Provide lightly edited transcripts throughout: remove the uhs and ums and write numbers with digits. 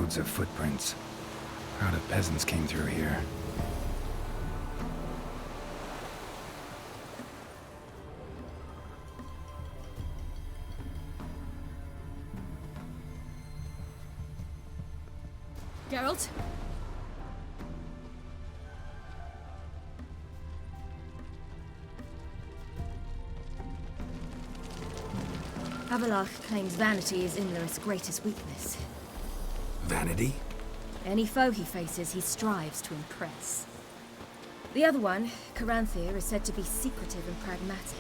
Loads of footprints. Crowd of peasants came through here. Geralt? Avallac'h claims vanity is Imlerith's greatest weakness. Vanity? Any foe he faces, he strives to impress. The other one, Caranthir, is said to be secretive and pragmatic.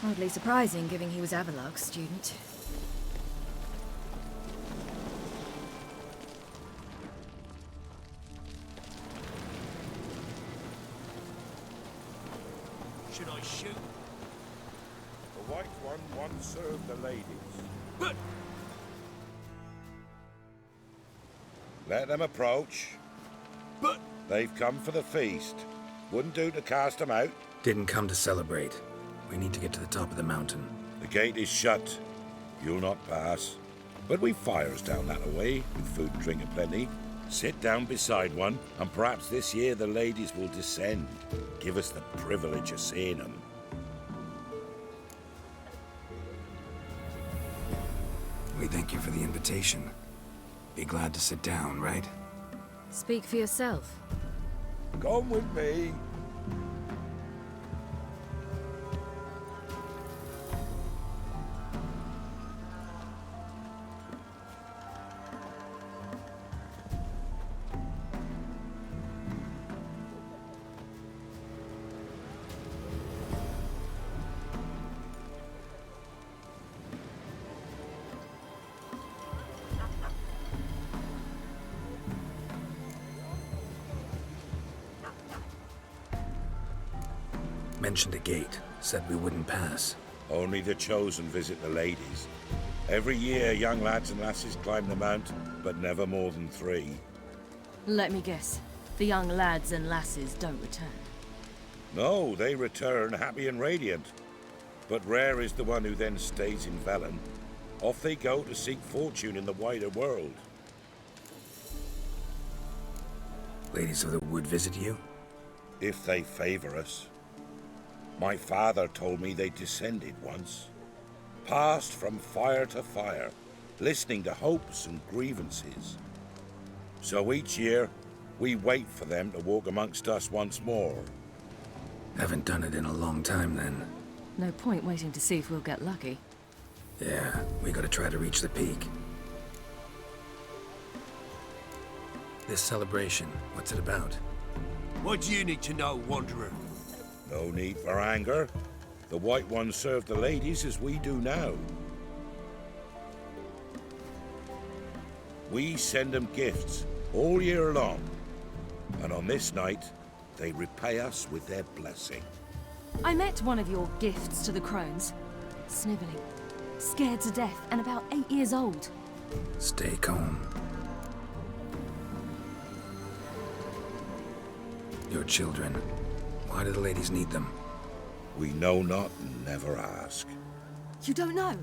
Hardly surprising, given he was Avallac'h's student. Should I shoot? The White One once served the ladies. But Let them approach. But... They've come for the feast. Wouldn't do to cast them out. Didn't come to celebrate. We need to get to the top of the mountain. The gate is shut. You'll not pass. But we've fires down that way, with food and drink aplenty. Sit down beside one, and perhaps this year the ladies will descend. Give us the privilege of seeing them. We thank you for the invitation. Be glad to sit down, right? Speak for yourself. Come with me. Mentioned a gate. Said we wouldn't pass. Only the chosen visit the ladies. Every year, young lads and lasses climb the mount, but never more than 3. Let me guess. The young lads and lasses don't return. No, they return happy and radiant. But rare is the one who then stays in Velen. Off they go to seek fortune in the wider world. Ladies of the Wood visit you? If they favor us. My father told me they descended once. Passed from fire to fire, listening to hopes and grievances. So each year, we wait for them to walk amongst us once more. Haven't done it in a long time, then. No point waiting to see if we'll get lucky. Yeah, we gotta try to reach the peak. This celebration, what's it about? what do you need to know, Wanderer? No need for anger. The White Ones serve the ladies as we do now. We send them gifts all year long. And on this night, they repay us with their blessing. I met one of your gifts to the crones. Sniveling, scared to death, and about 8 years old. Stay calm. Your children. Why do the ladies need them? We know not and never ask. You don't know?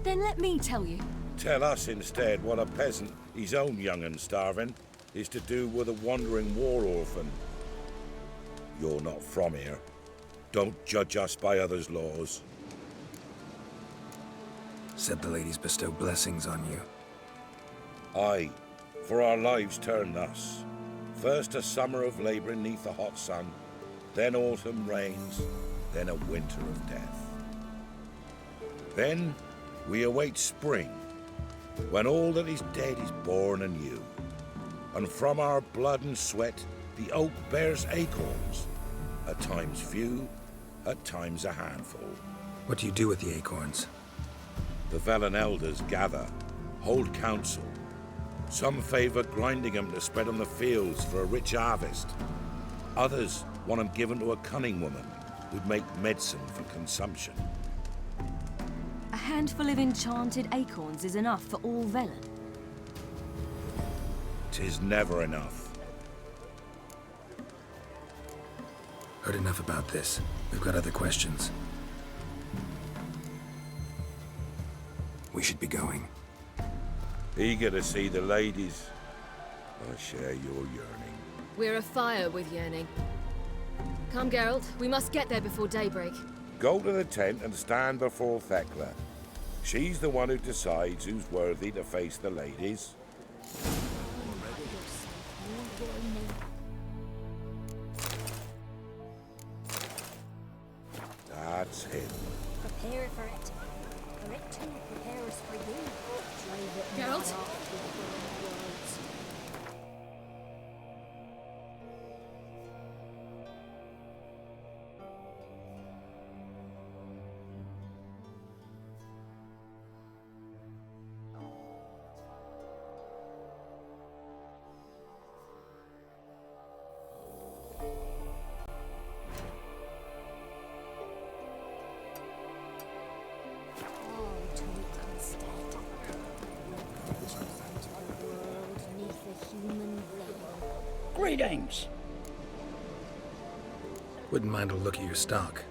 Then let me tell you. Tell us instead what a peasant, his own young and starving, is to do with a wandering war orphan. You're not from here. Don't judge us by others' laws. Said the ladies bestow blessings on you. Aye, for our lives turn thus. First a summer of labouring neath the hot sun, then autumn rains, then a winter of death. Then we await spring, when all that is dead is born anew. And from our blood and sweat the oak bears acorns, at times few, at times a handful. What do you do with the acorns? The Velen elders gather, hold council. Some favour grinding them to spread on the fields for a rich harvest. Others want them given to a cunning woman who'd make medicine for consumption. A handful of enchanted acorns is enough for all Velen. 'Tis never enough. Heard enough about this. We've got other questions. We should be going. Eager to see the ladies. I share your yearning. We're afire with yearning. Come, Geralt. We must get there before daybreak. Go to the tent and stand before Thekla. She's the one who decides who's worthy to face the ladies. That's him. Prepare for it. For it too prepares for you. Drive it Geralt? not off with burning words. Greetings. Wouldn't mind a look at your stock.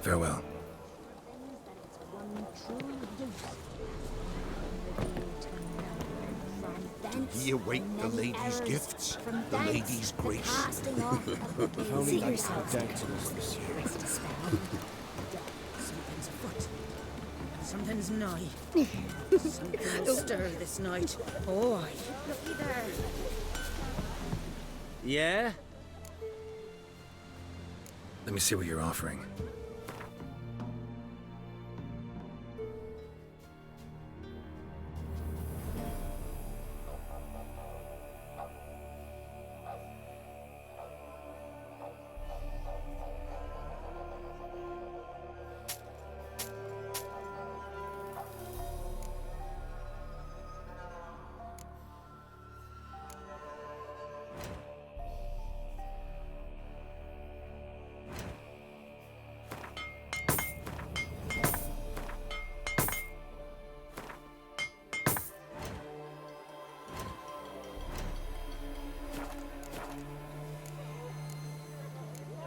Farewell. Ye await the lady's gifts, the lady's grace. If only they had doubted us this year. Something's afoot. Something's nigh. Something stir this night. Oh, aye. Looky there. Yeah? Let me see what you're offering.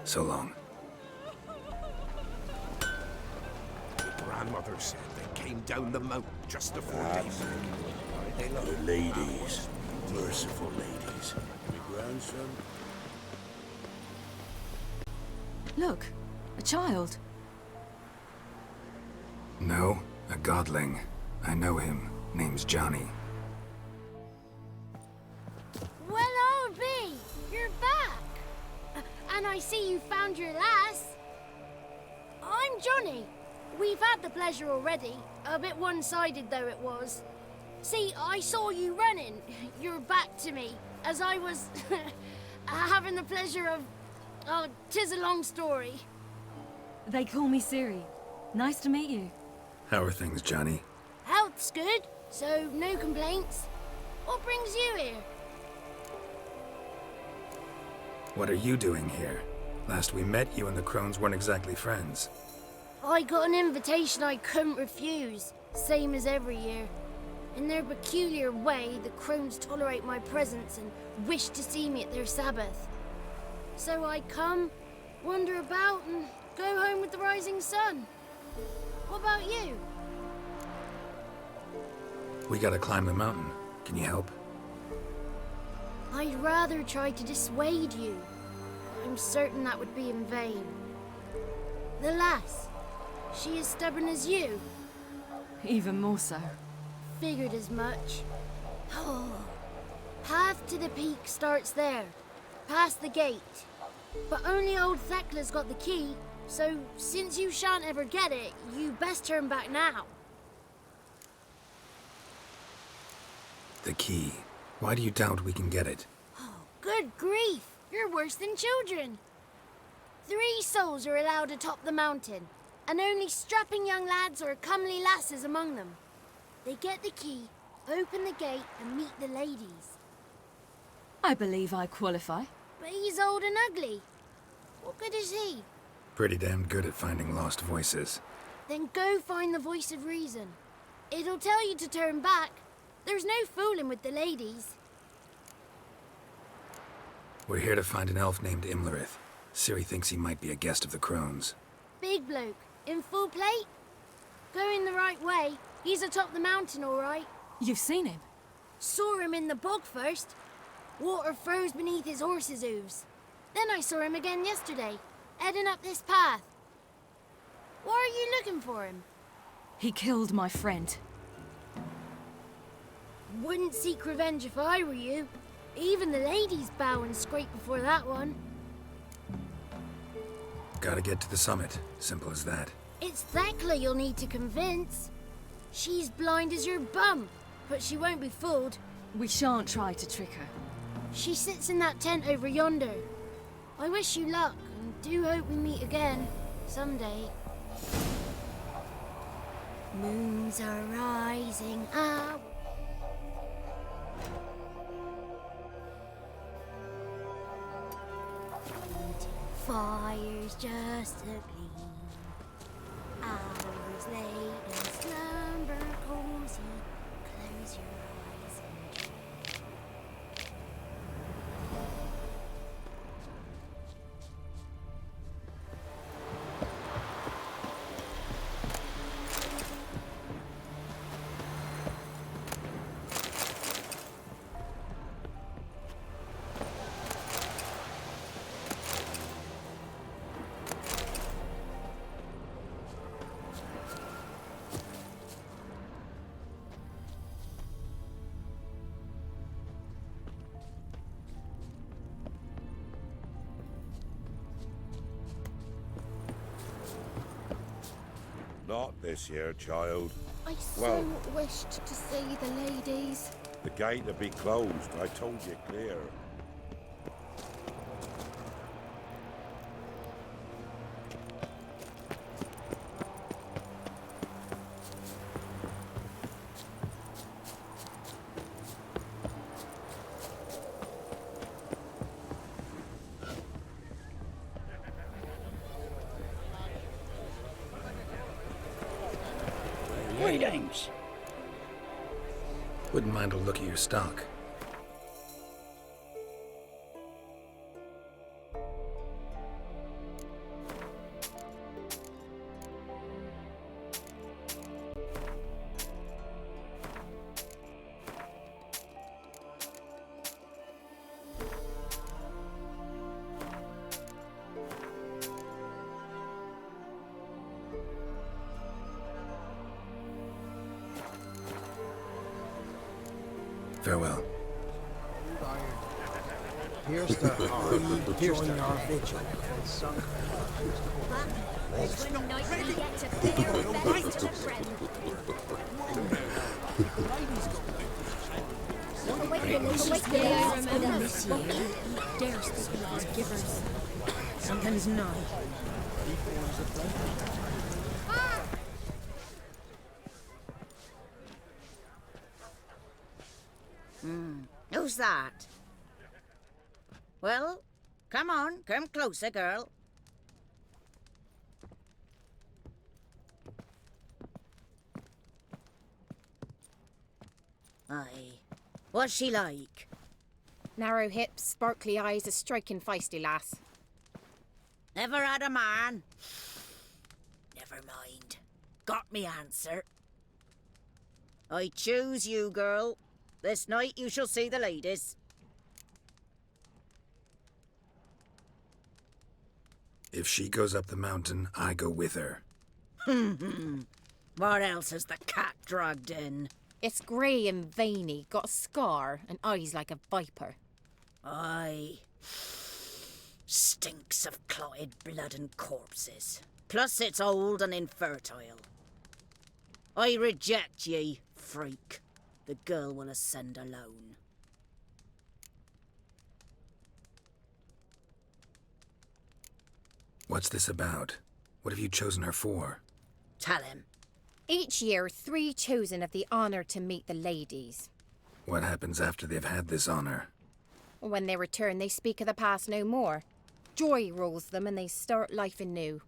So long. The grandmother said they came down the mountain just before That's daybreak. it. They look The ladies. Merciful ladies. My grandson. Look, a child. No, a godling. I know him. Name's Johnny. Well, I'll be. You're back. And I see you found your lass. I'm Johnny. We've had the pleasure already. A bit one-sided though it was. See, I saw you running. Your back to me. As I was having the pleasure of... Oh, 'tis a long story. They call me Ciri. Nice to meet you. How are things, Johnny? Health's good, so no complaints. What brings you here? What are you doing here? Last we met, you and the crones weren't exactly friends. I got an invitation I couldn't refuse, same as every year. In their peculiar way, the crones tolerate my presence and wish to see me at their Sabbath. So I come, wander about, and go home with the rising sun. What about you? We gotta climb the mountain. Can you help? I'd rather try to dissuade you. I'm certain that would be in vain. The lass, she as stubborn as you. Even more so. Figured as much. Path to the peak starts there, past the gate. But only old Thekla's got the key, so since you shan't ever get it, you best turn back now. The key. Why do you doubt we can get it? Good grief, you're worse than children. 3 souls are allowed atop the mountain, and only strapping young lads or comely lasses among them. They get the key, Open the gate and meet the ladies. I believe I qualify. But he's old and ugly. What good is he? Pretty damn good at finding lost voices. Then go find the voice of reason. It'll tell you to turn back. There's no fooling with the ladies. We're here to find an elf named Imlerith. Ciri thinks he might be a guest of the Crones. Big bloke, in full plate. Going the right way. He's atop the mountain, all right. You've seen him? Saw him in the bog first. Water froze beneath his horse's hooves. Then I saw him again yesterday, heading up this path. Why are you looking for him? He killed my friend. Wouldn't seek revenge if I were you. Even the ladies bow and scrape before that one. Gotta get to the summit. Simple as that. It's Thekla you'll need to convince. She's blind as your bum, but she won't be fooled. We shan't try to trick her. She sits in that tent over yonder. I wish you luck, and do hope we meet again, someday. Moons are rising up. Fire's just a gleam. Hours late and slumber cozy. Close your eyes and dream. Not this year, child. I so Well- wished to see the ladies. The gate will be closed. I told you clear. Greetings. Wouldn't mind a look at your stock. Farewell. Here's the join our vigil. When night we get to bear best to friend. This year, dare speak of his givers. Something's nigh. Who's that? Well, come on, come closer, girl. Aye. What's she like? Narrow hips, sparkly eyes, a striking feisty lass. Never had a man? Never mind. Got me answer. I choose you, girl. This night you shall see the ladies. If she goes up the mountain, I go with her. What else has the cat dragged in? It's grey and veiny, got a scar, and eyes like a viper. Aye. Stinks of clotted blood and corpses. Plus it's old and infertile. I reject ye, freak. The girl will ascend alone. What's this about? What have you chosen her for? Tell him. Each year, 3 chosen have the honour to meet the ladies. What happens after they've had this honor? When they return, they speak of the past no more. Joy rules them and they start life anew.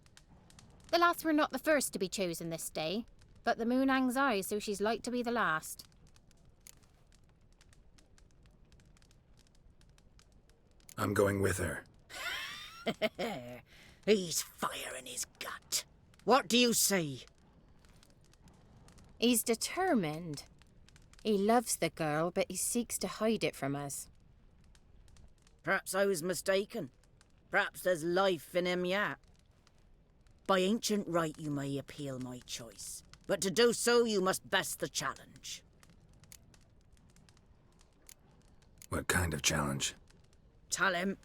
The lass were not the first to be chosen this day, but the moon hangs high, so she's like to be the last. I'm going with her. He's fire in his gut. What do you say? He's determined. He loves the girl, but he seeks to hide it from us. Perhaps I was mistaken. Perhaps there's life in him yet. By ancient right you may appeal my choice, but to do so you must best the challenge. What kind of challenge? Tell him.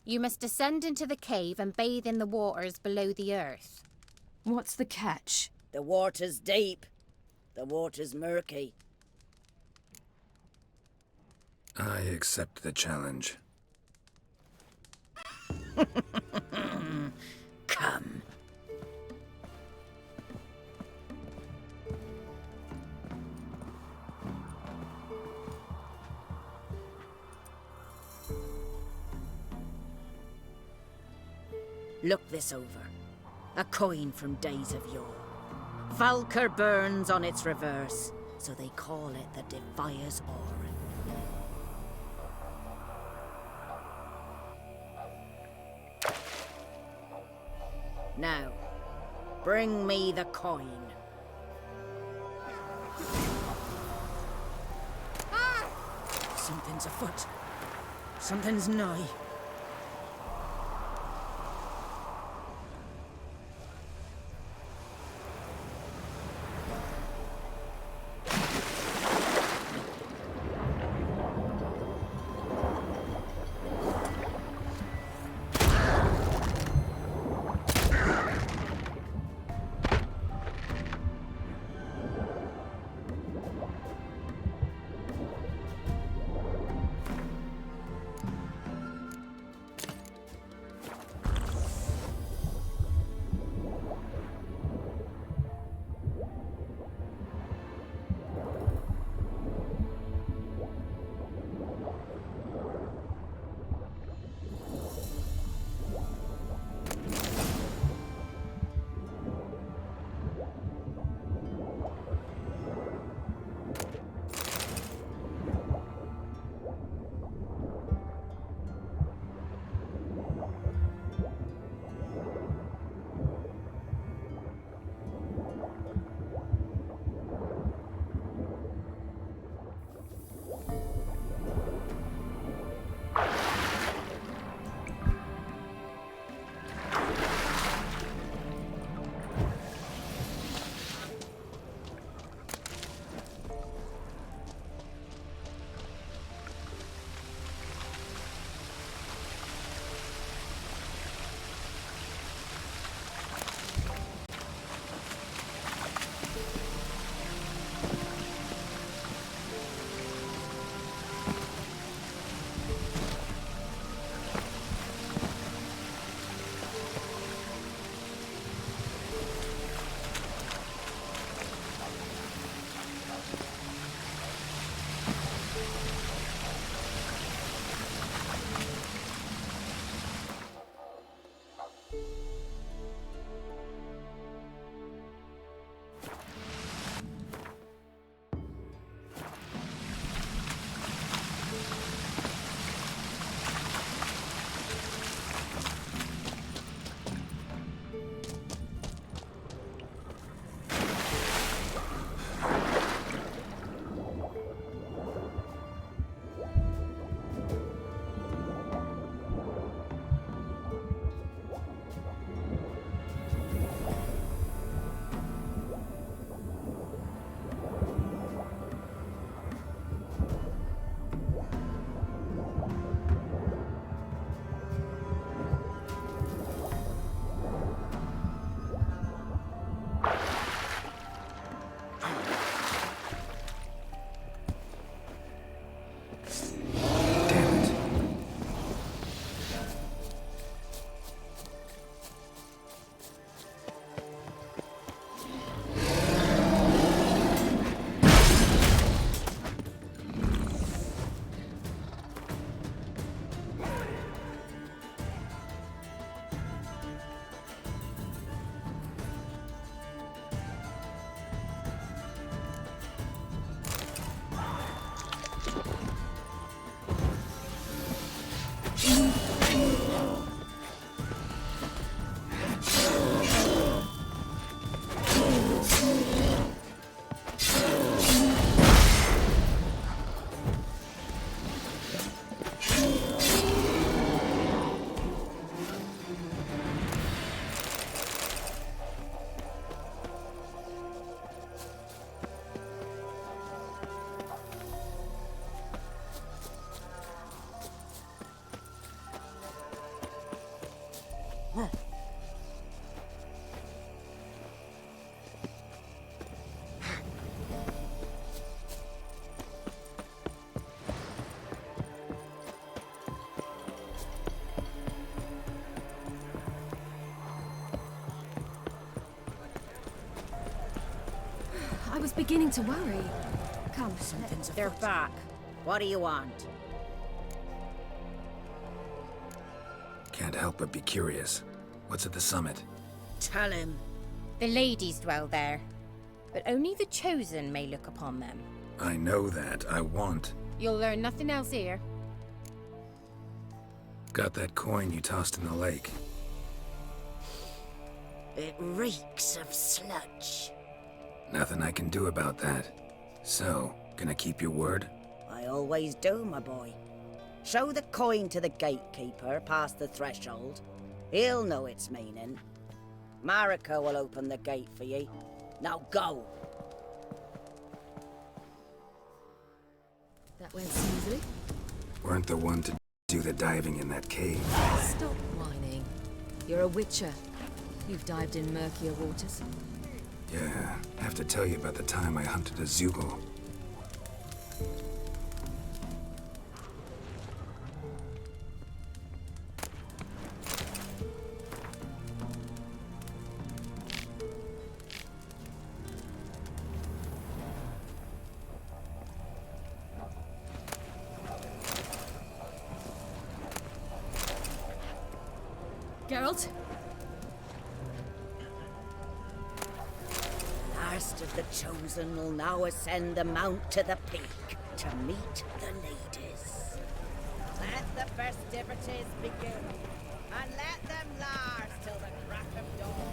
You must descend into the cave and bathe in the waters below the earth. What's the catch? The water's deep. The water's murky. I accept the challenge. Come. Look this over. A coin from days of yore. Falker burns on its reverse, so they call it the Defier's Ore. Now, bring me the coin. Something's afoot. Something's nigh. I was beginning to worry. Come, Something's They're afoot. back. What do you want? Can't help but be curious. What's at the summit? Tell him. The ladies dwell there, but only the chosen may look upon them. I know that. I want. You'll learn nothing else here. Got that coin you tossed in the lake. It reeks of sludge. Nothing I can do about that. So, gonna keep your word? I always do, my boy. Show the coin to the gatekeeper past the threshold. He'll know its meaning. Marika will open the gate for ye. Now go. that went smoothly. Weren't the one to do the diving in that cave. Stop whining. You're a witcher. You've dived in murkier waters. Yeah, have to tell you about the time I hunted a Zugel. Geralt? Last of the chosen will now ascend the mount to the peak to meet the ladies. Let the festivities begin, and let them last till the crack of dawn.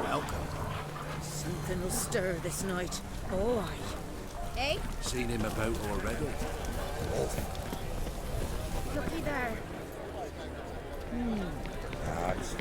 Welcome. Something will stir this night. Oh, aye. Eh? Seen him about already? Looky there. That's it.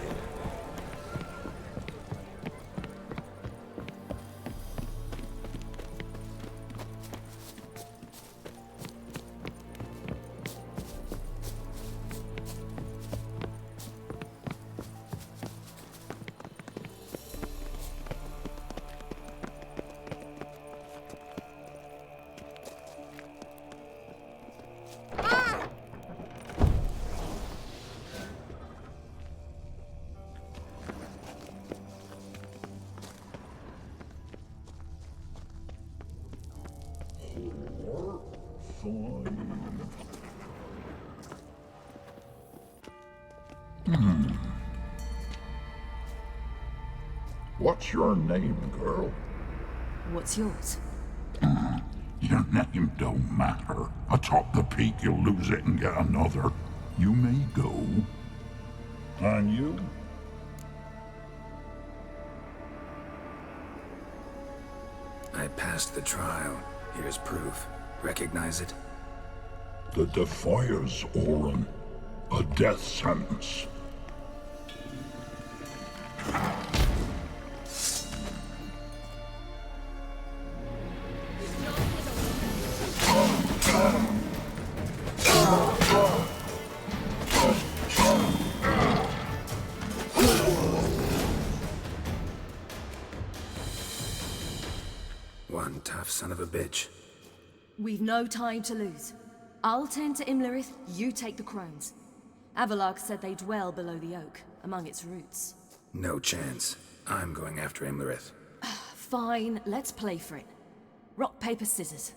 What's your name, girl? What's yours? Your name don't matter. Atop the peak, you'll lose it and get another. You may go. And you? I passed the trial. Here's proof. Recognize it? The Defiers, Orin. A death sentence. One tough son of a bitch. We've no time to lose. I'll tend to Imlerith, you take the crones. Avalok said they dwell below the oak, among its roots. No chance. I'm going after Imlerith. Fine, let's play for it. Rock, paper, scissors.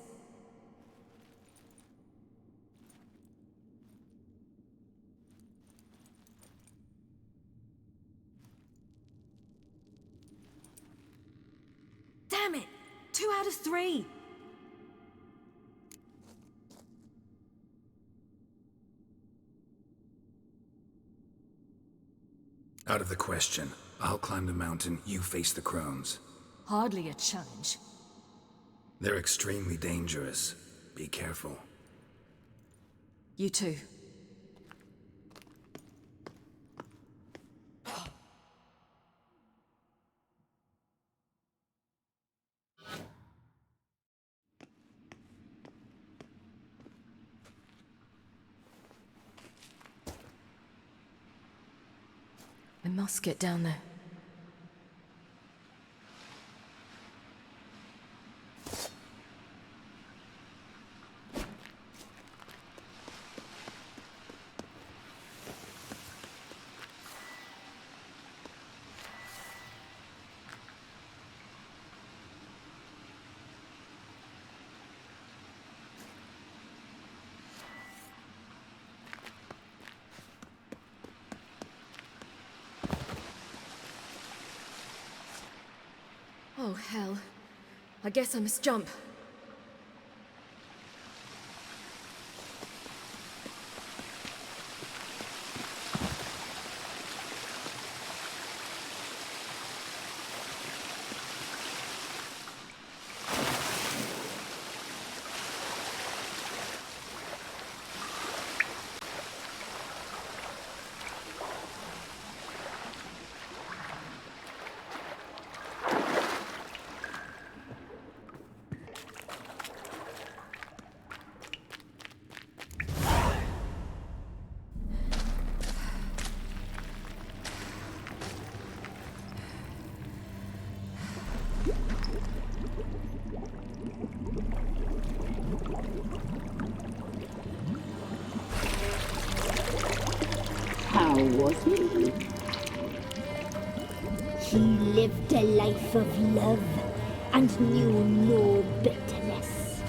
Damn it! 2 out of 3! Out of the question. I'll climb the mountain, you face the crones. Hardly a challenge. They're extremely dangerous. Be careful. You too. I must get down there. Oh, hell. I guess I must jump. How was he? He lived a life of love and knew no bitterness.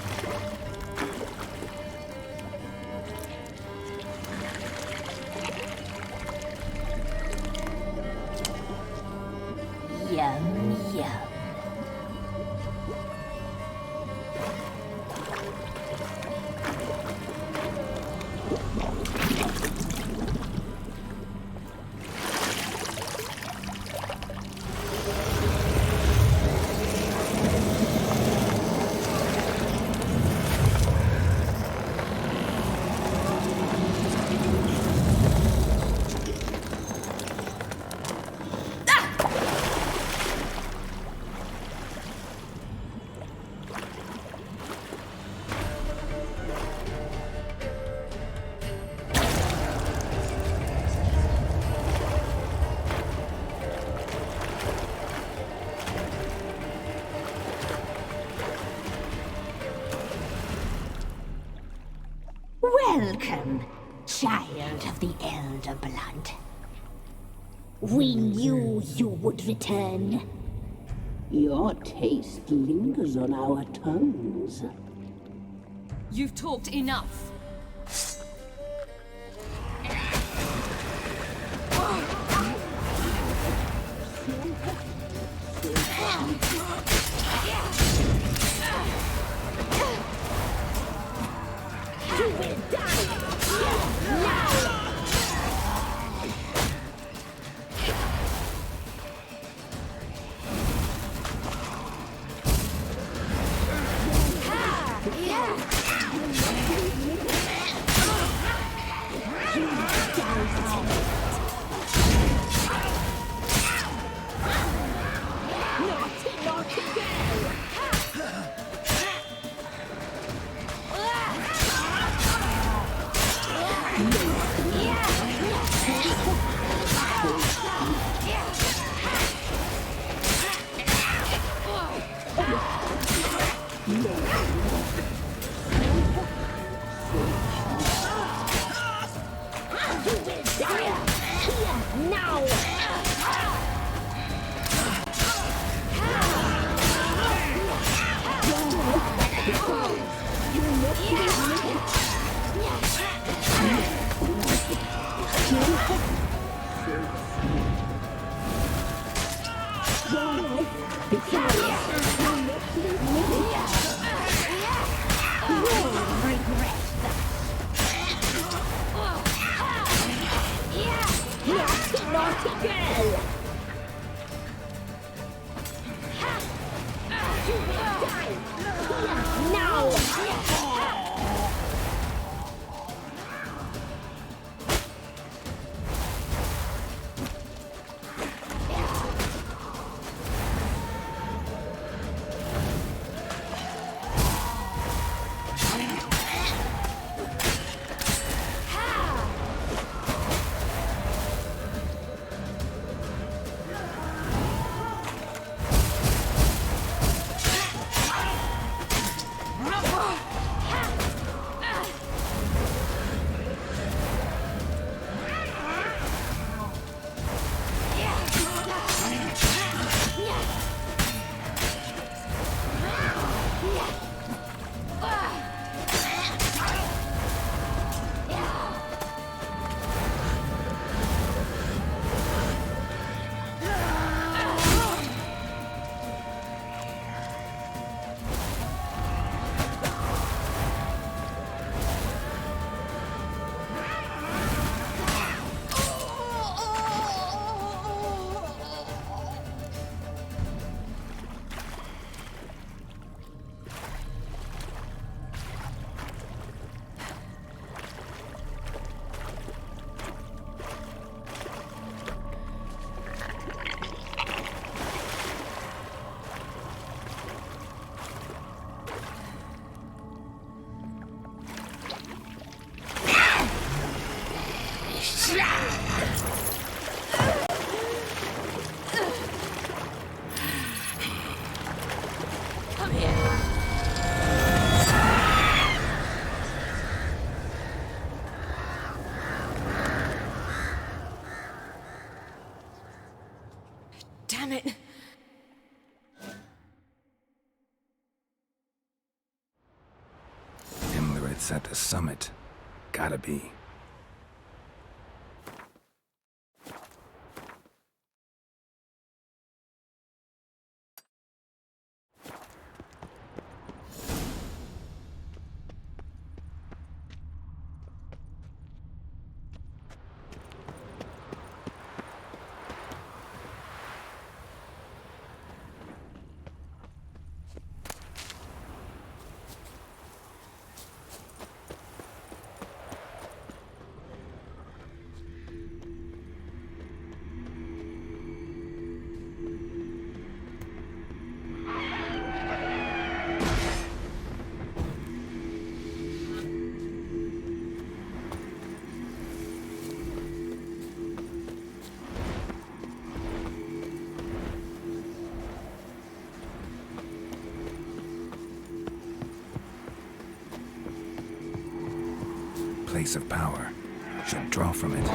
Yum, yum. Welcome, child of the Elder Blood. We knew you would return. Your taste lingers on our tongues. You've talked enough. You will die! Now! Naughty Damn it. Imlerit's at the summit. Gotta be. Place of power. Should draw from it.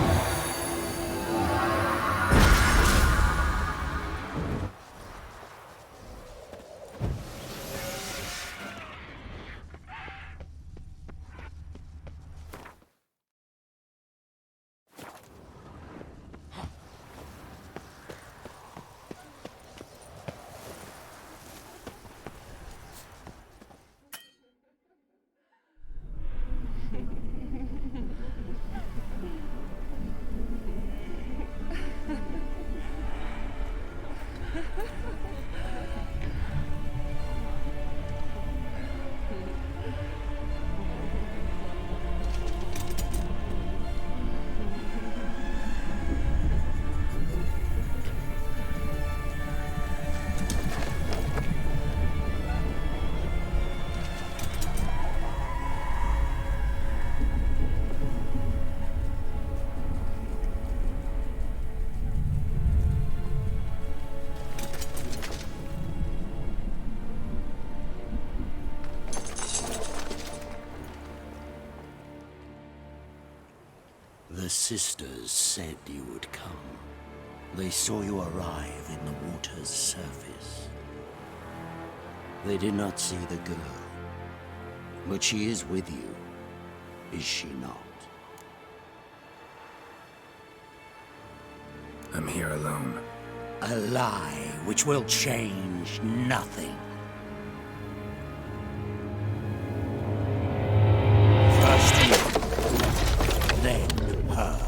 The sisters said you would come. They saw you arrive in the water's surface. They did not see the girl. But she is with you, is she not? I'm here alone. A lie which will change nothing. First you, then her.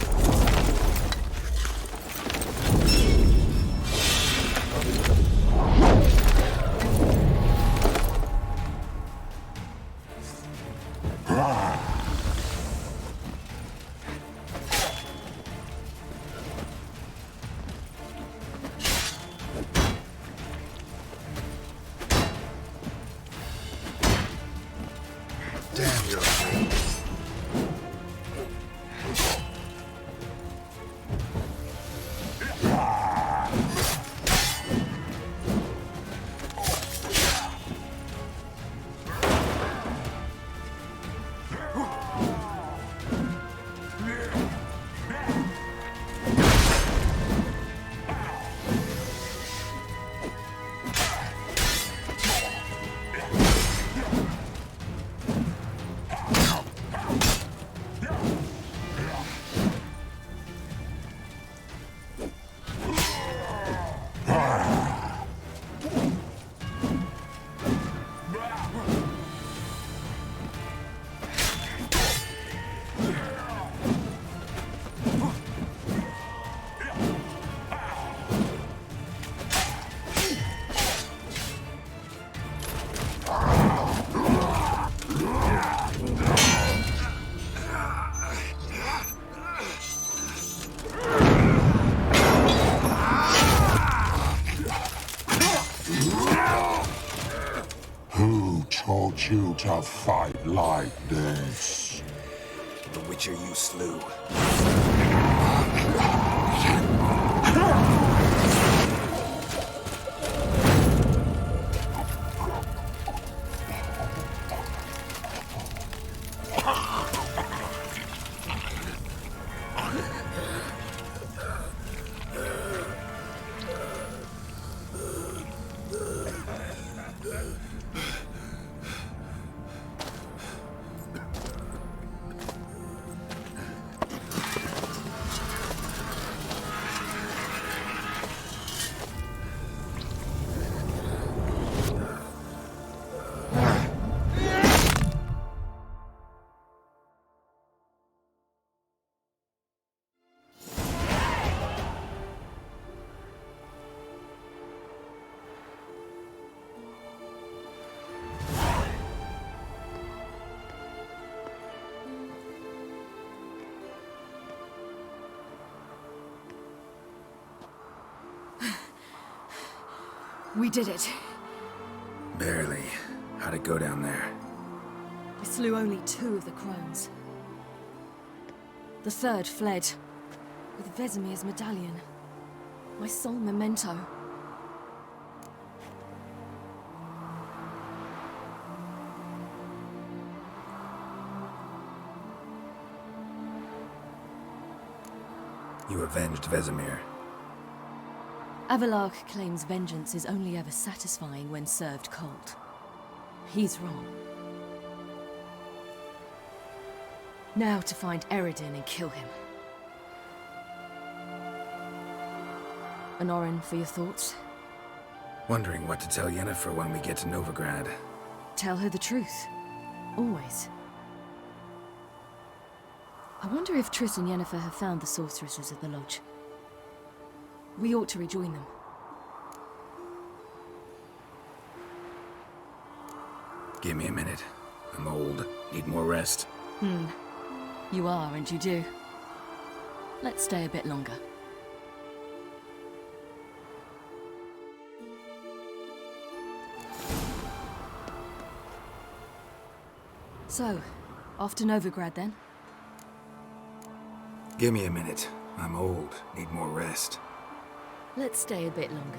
Damn, you're afraid. Who taught you to fight like this? The Witcher you slew. We did it. Barely. How'd it go down there? We slew only 2 of the crones. The 3rd fled, with Vesemir's medallion. My sole memento. You avenged Vesemir. Avalark claims vengeance is only ever satisfying when served cold. He's wrong. Now to find Eredin and kill him. Honorin, for your thoughts? Wondering what to tell Yennefer when we get to Novigrad. Tell her the truth. Always. I wonder if Triss and Yennefer have found the sorceresses at the lodge. We ought to rejoin them. Give me a minute. I'm old. Need more rest. You are, and you do. Let's stay a bit longer. So, off to Novigrad then? Give me a minute. I'm old. Need more rest. Let's stay a bit longer.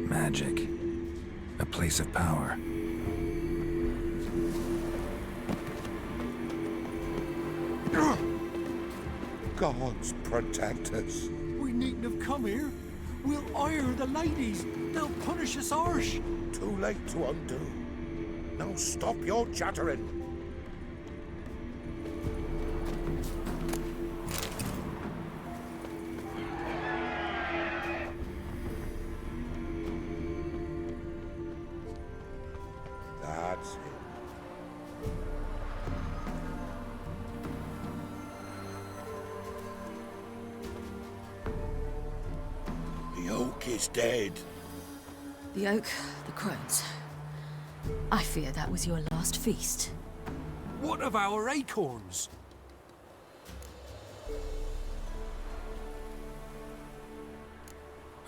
Magic. A place of power. Gods protect us. We needn't have come here. We'll ire the ladies. They'll punish us harsh. Too late to undo. Now stop your chattering. That's it. The oak is dead. The oak, the crones. I fear that was your last feast. What of our acorns?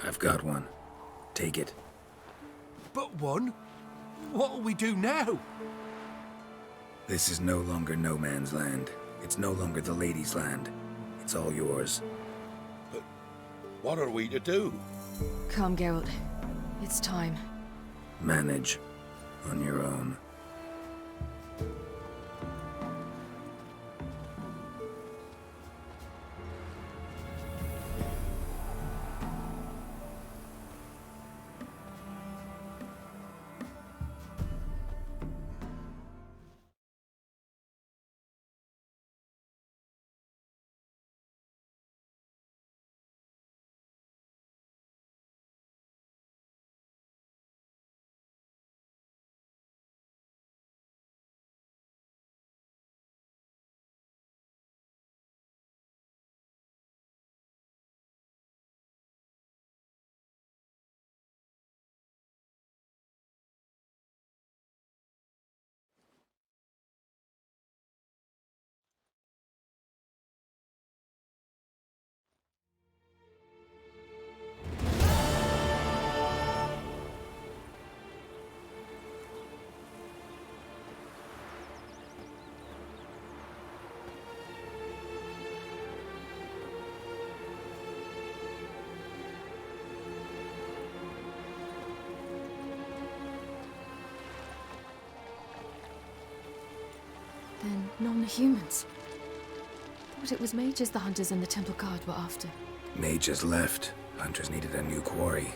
I've got one. Take it. But one? What'll we do now? This is no longer no man's land. It's no longer the lady's land. It's all yours. But what are we to do? Come, Geralt. It's time. Manage. On your own. on the humans? Thought it was mages the hunters and the temple guard were after. Mages left. Hunters needed a new quarry.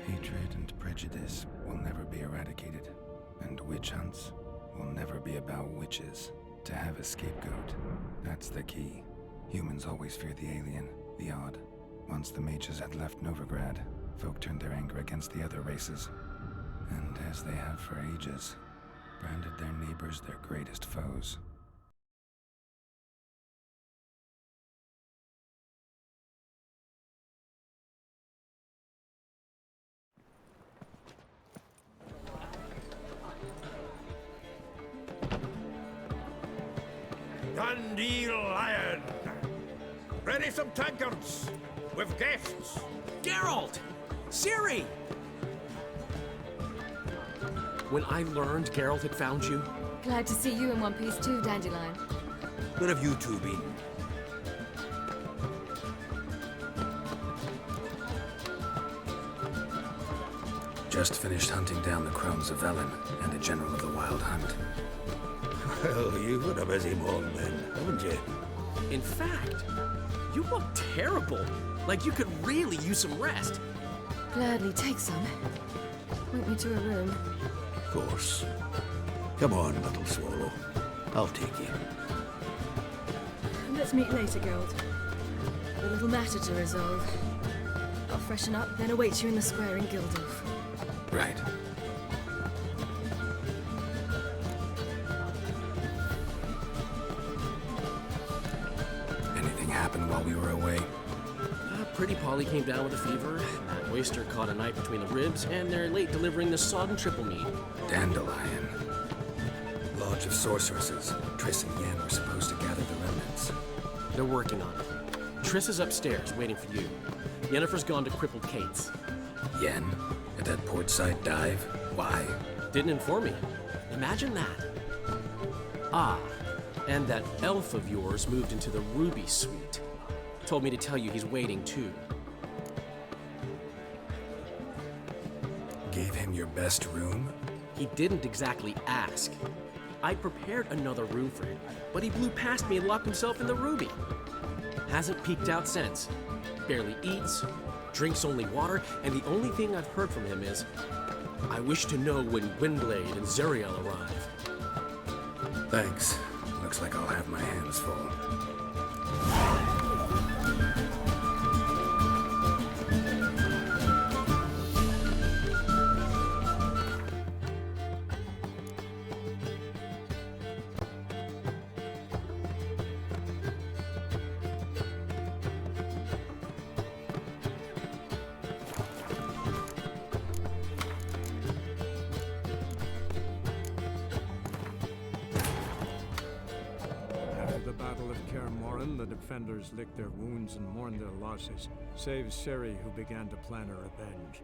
Hatred and prejudice will never be eradicated, and witch hunts will never be about witches. To have a scapegoat, that's the key. Humans always fear the alien, the odd. Once the mages had left Novigrad, folk turned their anger against the other races. And as they have for ages, branded their neighbors their greatest foes. Dandelion! Ready some tankards! With guests! Geralt! Ciri! When I learned Geralt had found you... Glad to see you in one piece too, Dandelion. Where have you two been? Just finished hunting down the crones of Velen and a general of the Wild Hunt. Well, you've had a busy morning then, haven't you? In fact, you look terrible. Like you could really use some rest. Gladly take some. Point me to a room. Of course. Come on, little swallow. I'll take you. Let's meet later, Geralt. A little matter to resolve. I'll freshen up, then await you in the square in Gildorf. Right. Anything happened while we were away? Pretty Polly came down with a fever, Matt Oyster caught a knife between the ribs, and they're late delivering the sodden triple mead. Dandelion. Lodge of Sorceresses. Triss and Yen were supposed to gather the remnants. They're working on it. Triss is upstairs, waiting for you. Yennefer's gone to crippled Kate's. Yen? At that portside dive? Why? Didn't inform me. Imagine that. Ah, and that elf of yours moved into the Ruby Suite. Told me to tell you he's waiting too. Gave him your best room? He didn't exactly ask. I prepared another room for him, but he blew past me and locked himself in the Ruby. Hasn't peeked out since. Barely eats, drinks only water, and the only thing I've heard from him is, I wish to know when Windblade and Zuriel arrive. Thanks. Looks like I'll have my hands full. The defenders licked their wounds and mourned their losses, save Ciri, who began to plan her revenge.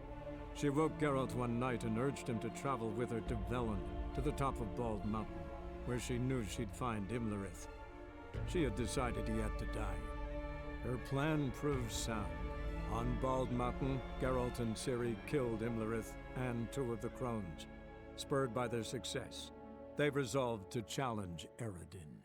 She woke Geralt one night and urged him to travel with her to Velen, to the top of Bald Mountain, where she knew she'd find Imlerith. She had decided he had to die. Her plan proved sound. On Bald Mountain, Geralt and Ciri killed Imlerith and two of the crones. Spurred by their success, they resolved to challenge Eredin.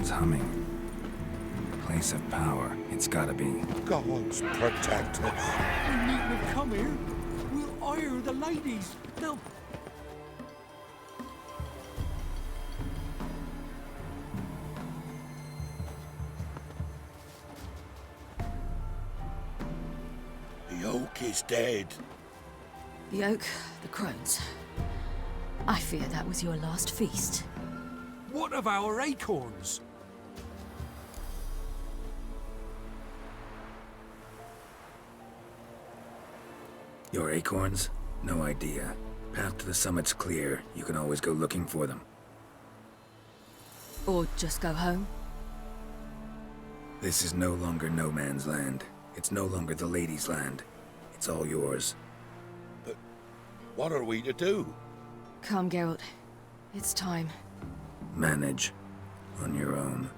Someone's humming. Place of power. It's gotta be. Gods protect us. We needn't have come here. We'll hire the ladies. They'll... The oak is dead. The oak, the crones. I fear that was your last feast. What of our acorns? Your acorns? No idea. Path to the summit's clear. You can always go looking for them. Or just go home? This is no longer no man's land. It's no longer the lady's land. It's all yours. But what are we to do? Come, Geralt. It's time. Manage. On your own.